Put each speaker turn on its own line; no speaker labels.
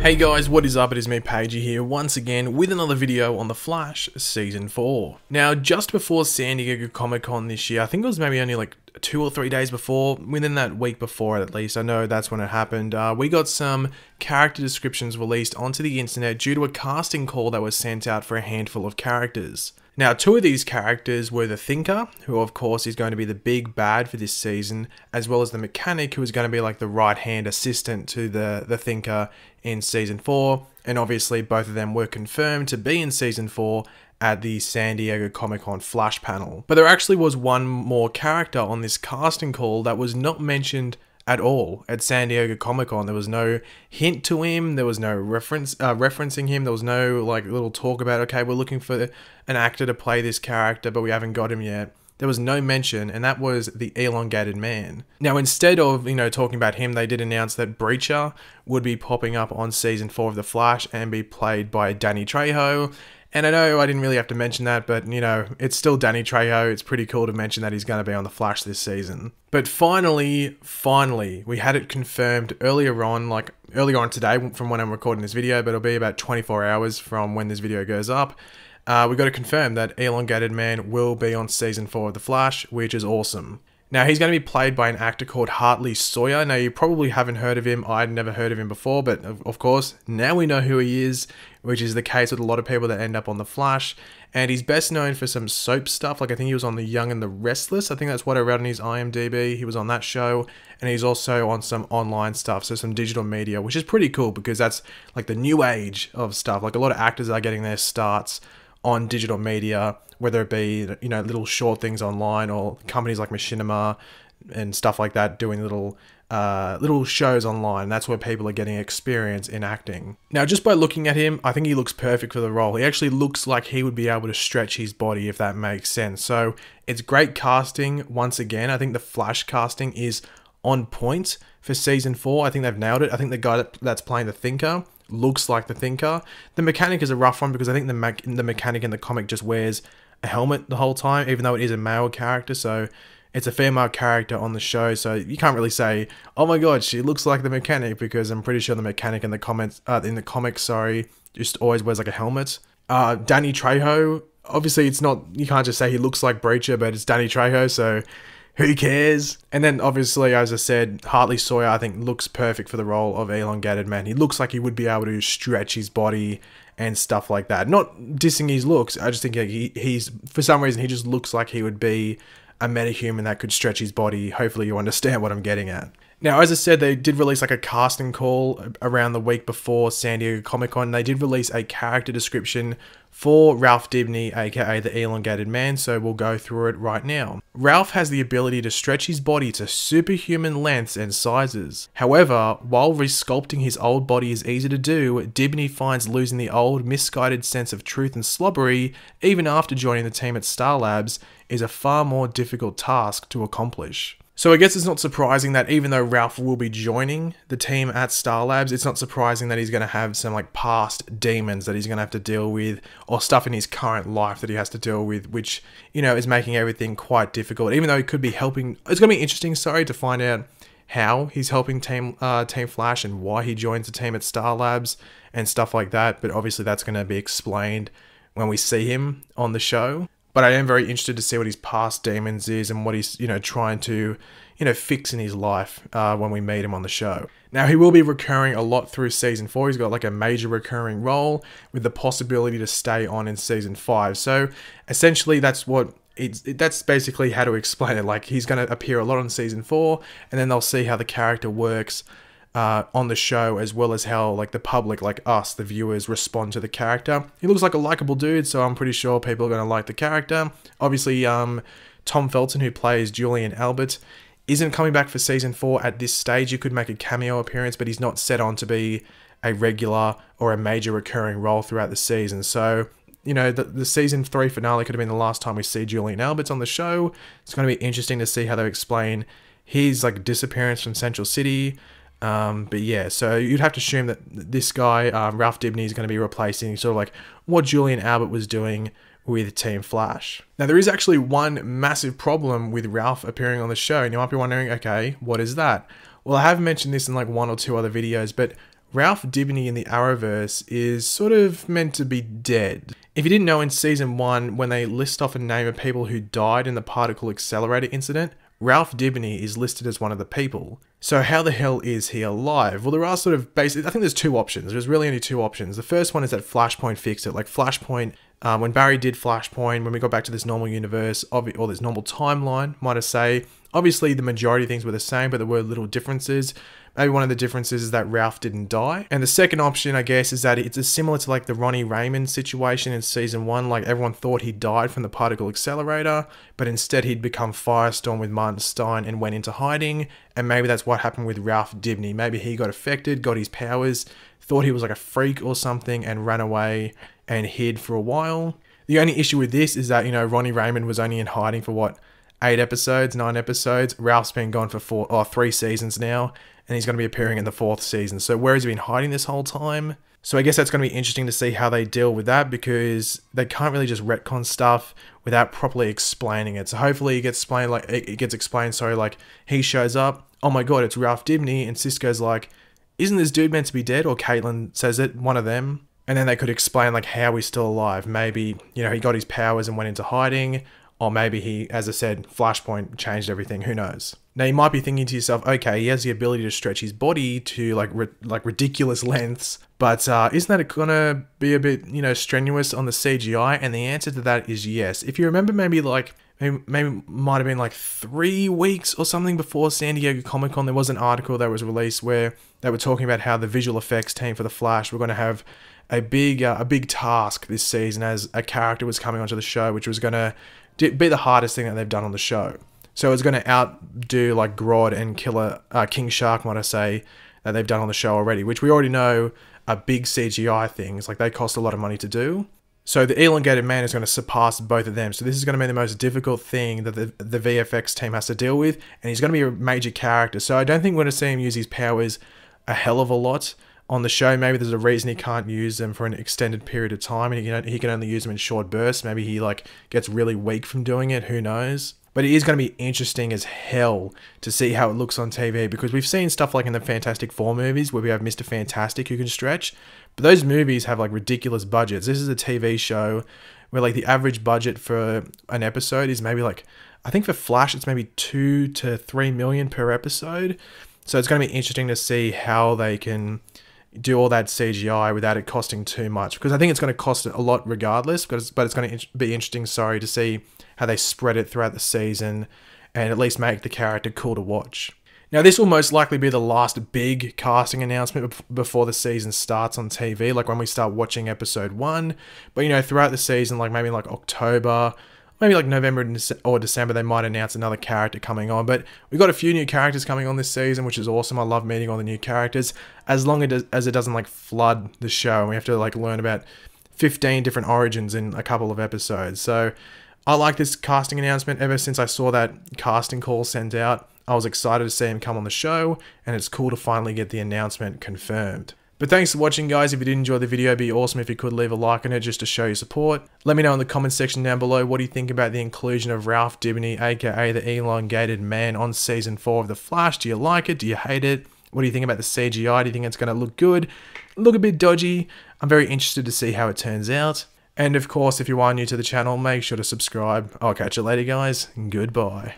Hey guys, what is up? It is me, Pagey here, once again with another video on The Flash Season 4. Now, just before San Diego Comic-Con this year, I think it was maybe only like 2 or 3 days before, within that week before at least, I know that's when it happened, we got some character descriptions released onto the internet due to a casting call that was sent out for a handful of characters. Now, 2 of these characters were the Thinker, who of course is going to be the big bad for this season, as well as the Mechanic, who is going to be like the right-hand assistant to the Thinker in Season 4, and obviously both of them were confirmed to be in Season 4 at the San Diego Comic-Con Flash panel. But there actually was one more character on this casting call that was not mentioned at all at San Diego Comic-Con. There was no hint to him, there was no referencing him, there was no like little talk about, okay, we're looking for an actor to play this character, but we haven't got him yet. There was no mention, and that was the Elongated Man. Now, instead of, talking about him, they did announce that Breacher would be popping up on Season 4 of The Flash and be played by Danny Trejo. And I know I didn't really have to mention that, but, it's still Danny Trejo. It's pretty cool to mention that he's going to be on The Flash this season. But finally, we had it confirmed earlier on today from when I'm recording this video, but it'll be about 24 hours from when this video goes up. We got to confirm that Elongated Man will be on Season 4 of The Flash, which is awesome. Now, he's going to be played by an actor called Hartley Sawyer. Now, you probably haven't heard of him. I'd never heard of him before, but of course, now we know who he is, which is the case with a lot of people that end up on The Flash. And he's best known for some soap stuff. Like, I think he was on The Young and the Restless. I think that's what I read on his IMDb. He was on that show. And he's also on some online stuff, so some digital media, which is pretty cool because that's like the new age of stuff. Like, a lot of actors are getting their starts on digital media, whether it be, little short things online or companies like Machinima and stuff like that doing little shows online. That's where people are getting experience in acting. Now, just by looking at him, I think he looks perfect for the role. He actually looks like he would be able to stretch his body, if that makes sense. So it's great casting. Once again, I think the Flash casting is on point for Season 4. I think they've nailed it. I think the guy that's playing the Thinker looks like the Thinker. The Mechanic is a rough one because I think the Mechanic in the comic just wears a helmet the whole time, even though it is a male character, so it's a female character on the show, so you can't really say, oh my god, she looks like the Mechanic, because I'm pretty sure the Mechanic in the comics, just always wears like a helmet. Danny Trejo, obviously it's not, you can't just say he looks like Breacher, but it's Danny Trejo, so who cares? And then obviously, as I said, Hartley Sawyer, I think, looks perfect for the role of Elongated Man. He looks like he would be able to stretch his body and stuff like that. Not dissing his looks, I just think he's, for some reason, he just looks like he would be a metahuman that could stretch his body. Hopefully you understand what I'm getting at. Now, as I said, they did release like a casting call around the week before San Diego Comic-Con. They did release a character description for Ralph Dibny, aka the Elongated Man, so we'll go through it right now. Ralph has the ability to stretch his body to superhuman lengths and sizes. However, while resculpting his old body is easy to do, Dibny finds losing the old, misguided sense of truth and slobbery, even after joining the team at Star Labs, is a far more difficult task to accomplish. So I guess it's not surprising that even though Ralph will be joining the team at Star Labs, it's not surprising that he's going to have some like past demons that he's going to have to deal with, or stuff in his current life that he has to deal with, which, is making everything quite difficult. Even though he could be helping, it's going to be interesting, to find out how he's helping Team Flash and why he joins the team at Star Labs and stuff like that. But obviously that's going to be explained when we see him on the show. But I am very interested to see what his past demons is and what he's, trying to, fix in his life when we meet him on the show. Now, he will be recurring a lot through Season 4. He's got like a major recurring role with the possibility to stay on in Season 5. So essentially that's that's basically how to explain it. Like, he's going to appear a lot on Season 4, and then they'll see how the character works on the show, as well as how like the public, like us, the viewers, respond to the character. He looks like a likable dude, so I'm pretty sure people are going to like the character. Obviously, Tom Felton, who plays Julian Albert, isn't coming back for Season 4 at this stage. He could make a cameo appearance, but he's not set on to be a regular or a major recurring role throughout the season. So, the Season 3 finale could have been the last time we see Julian Albert on the show. It's going to be interesting to see how they explain his like disappearance from Central City. But yeah, so you'd have to assume that this guy, Ralph Dibny, is going to be replacing sort of like what Julian Albert was doing with Team Flash. Now, there is actually one massive problem with Ralph appearing on the show, and you might be wondering, okay, what is that? Well, I have mentioned this in like 1 or 2 other videos, but Ralph Dibny in the Arrowverse is sort of meant to be dead. If you didn't know, in season 1, when they list off a name of people who died in the particle accelerator incident, Ralph Dibny is listed as one of the people. So how the hell is he alive? Well, there are sort of basically, I think there's two options. There's really only two options. The first one is that Flashpoint fixed it. Like Flashpoint, when Barry did Flashpoint, when we got back to this normal universe, or this normal timeline, might I say, obviously the majority of things were the same, but there were little differences. Maybe one of the differences is that Ralph didn't die. And the second option, I guess, is that it's similar to like the Ronnie Raymond situation in season 1. Like everyone thought he died from the particle accelerator, but instead he'd become Firestorm with Martin Stein and went into hiding. And maybe that's what happened with Ralph Dibny. Maybe he got affected, got his powers, thought he was like a freak or something, and ran away and hid for a while. The only issue with this is that, you know, Ronnie Raymond was only in hiding for what, 9 episodes. Ralph's been gone for 3 seasons now, and he's going to be appearing in the 4th season. So where has he been hiding this whole time? So I guess that's going to be interesting to see how they deal with that, because they can't really just retcon stuff without properly explaining it. So hopefully it gets explained, like he shows up, oh my god, it's Ralph Dibny, and Cisco's like, isn't this dude meant to be dead? Or Caitlin says it, one of them. And then they could explain like how he's still alive. Maybe, you know, he got his powers and went into hiding, or maybe he, as I said, Flashpoint changed everything, who knows. Now you might be thinking to yourself, okay, he has the ability to stretch his body to like ridiculous lengths, but isn't that gonna be a bit, you know, strenuous on the CGI? And the answer to that is yes. If you remember, maybe might have been like 3 weeks or something before San Diego Comic-Con, there was an article that was released where they were talking about how the visual effects team for The Flash were going to have a big task this season, as a character was coming onto the show, which was going to be the hardest thing that they've done on the show. So it's going to outdo like Grodd and King Shark, might I say, that they've done on the show already, which we already know are big CGI things. Like they cost a lot of money to do. So the Elongated Man is going to surpass both of them. So this is going to be the most difficult thing that the VFX team has to deal with, and he's going to be a major character. So I don't think we're going to see him use his powers a hell of a lot on the show. Maybe there's a reason he can't use them for an extended period of time, and he can only use them in short bursts. Maybe he like gets really weak from doing it, who knows. But it is going to be interesting as hell to see how it looks on TV, because we've seen stuff like in the Fantastic Four movies where we have Mr. Fantastic who can stretch, but those movies have like ridiculous budgets. This is a TV show where like the average budget for an episode is maybe like, I think for Flash it's maybe 2 to 3 million per episode. So it's going to be interesting to see how they can do all that CGI without it costing too much, because I think it's going to cost a lot regardless, but it's going to be interesting, to see how they spread it throughout the season and at least make the character cool to watch. Now this will most likely be the last big casting announcement before the season starts on TV, like when we start watching episode 1, but you know, throughout the season, like maybe like October, maybe like November or December, they might announce another character coming on. But we've got a few new characters coming on this season, which is awesome. I love meeting all the new characters, as long as it doesn't like flood the show and we have to like learn about 15 different origins in a couple of episodes. So I like this casting announcement. Ever since I saw that casting call sent out, I was excited to see him come on the show, and it's cool to finally get the announcement confirmed. But thanks for watching, guys. If you did enjoy the video, it'd be awesome if you could leave a like on it just to show your support. Let me know in the comment section down below, what do you think about the inclusion of Ralph Dibny, aka the Elongated Man, on season 4 of The Flash? Do you like it? Do you hate it? What do you think about the CGI? Do you think it's going to look good? Look a bit dodgy? I'm very interested to see how it turns out. And of course, if you are new to the channel, make sure to subscribe. I'll catch you later, guys. Goodbye.